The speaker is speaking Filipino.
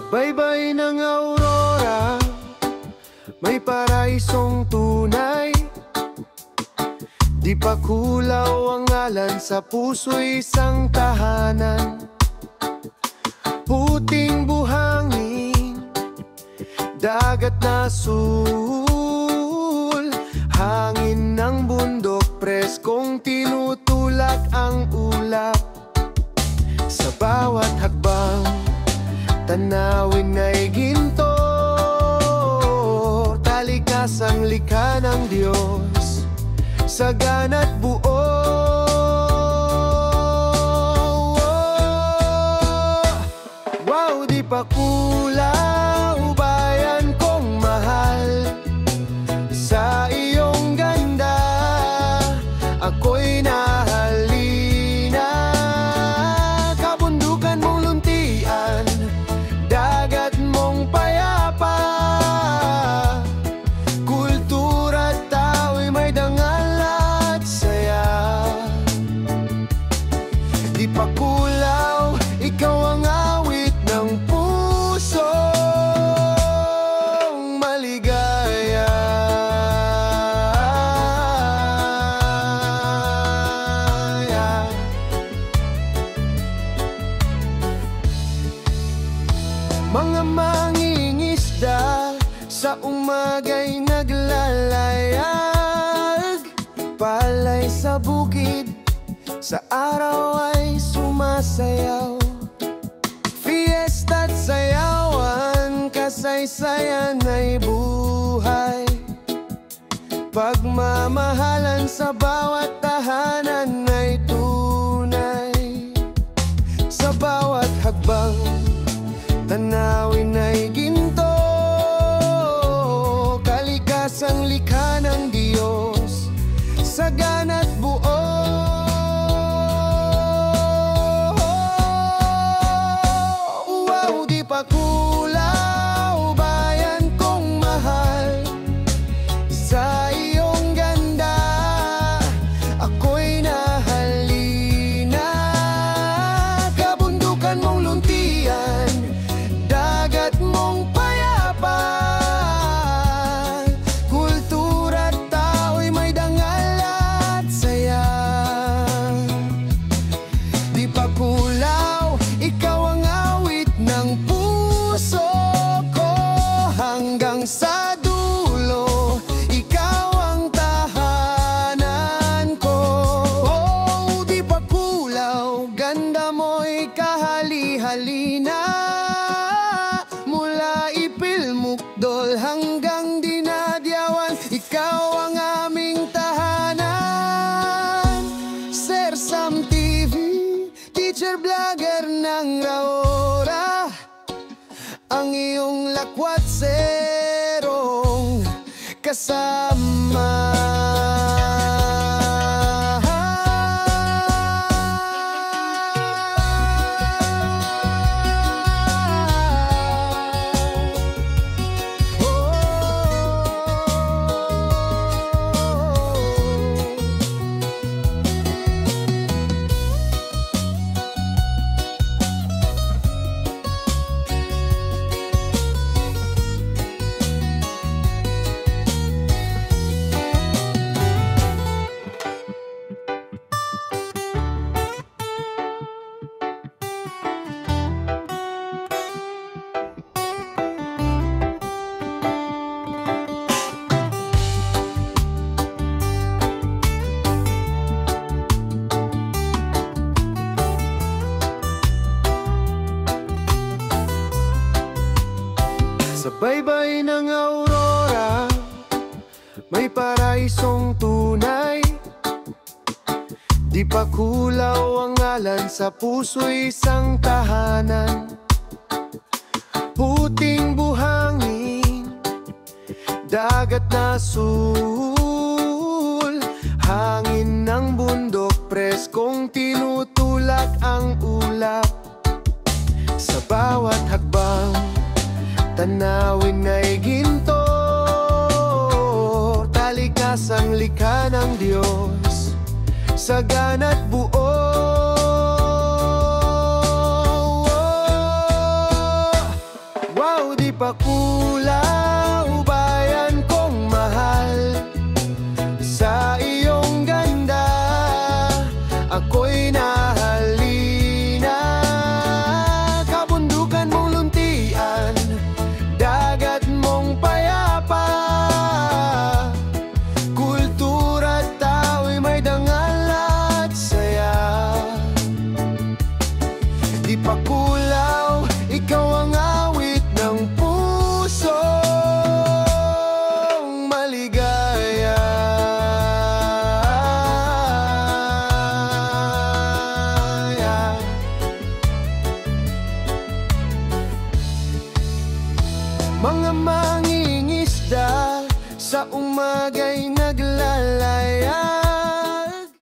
baybay ng aurora, may paraisong tunay. Di pa kulaw ang ngalan, sa puso'y isang tahanan. Puting buhangin, dagat na sul, hangin ng bundok, preskong tinutulak ang ulap. Sa bawat hakbang, tanawin ay ginto, talikasang likha ng Diyos, sagana't buo. Wow, di pa kulaw, bayan kong mahal, sa iyong ganda ako'y nahalina. Kabundukan mong luntian, dagat mong payapa, kultura't tao'y may dangal at saya. Di pa kulaw, ikaw ang awit ng pusong maligaya. Mga mangingisda sa umaga'y naglalayag, palay sa bukid, sa araw ay sumasayaw. Fiesta't sayawan, kasaysayan ay buhay, pagmamahalan sa bawat tahanan ay tunay. Sa bawat hakbang, tanawin ay ginto, kalikasang likha ng Diyos, sagana't buo. Wow, di pa kulaw, bayan kong mahal, sa iyong ganda ako'y nahalina. Kabundukan mong luntian, dagat mong payapa, kultura't tao'y may dangal at saya. Di pa kulaw, ikaw ang awit ng puso ko, hanggang sa dulo ikaw ang tahanan ko. Oh, di pa kulaw, ganda mo'y kahali-halina, mula Ipilmukdol hanggang Dinadyawan, ikaw ang aming tahanan. Sir Sam TV, teacher vlogger ng Raora, ang iyong lakwat serong kasama. Sa baybay ng aurora, may paraisong tunay. Di pa kulaw ang ngalan, sa puso'y isang tahanan. Puting buhangin, dagat na sul, hangin ng bundok, preskong tinutulak ang ulap. Sa bawat hakbang, tanawin ay ginto, talikasang likha ng Diyos, sagana't buo. pa kulaw, bayan kong mahal. Sa iyong ganda, ako'y nahalina. Kabundukan mong luntian, dagat mong payapa. Kultura't tao'y may dangal at saya. Di pa kulaw, ikaw ang awit ng pusong maligaya. Mga mangingisda sa umaga'y naglalay.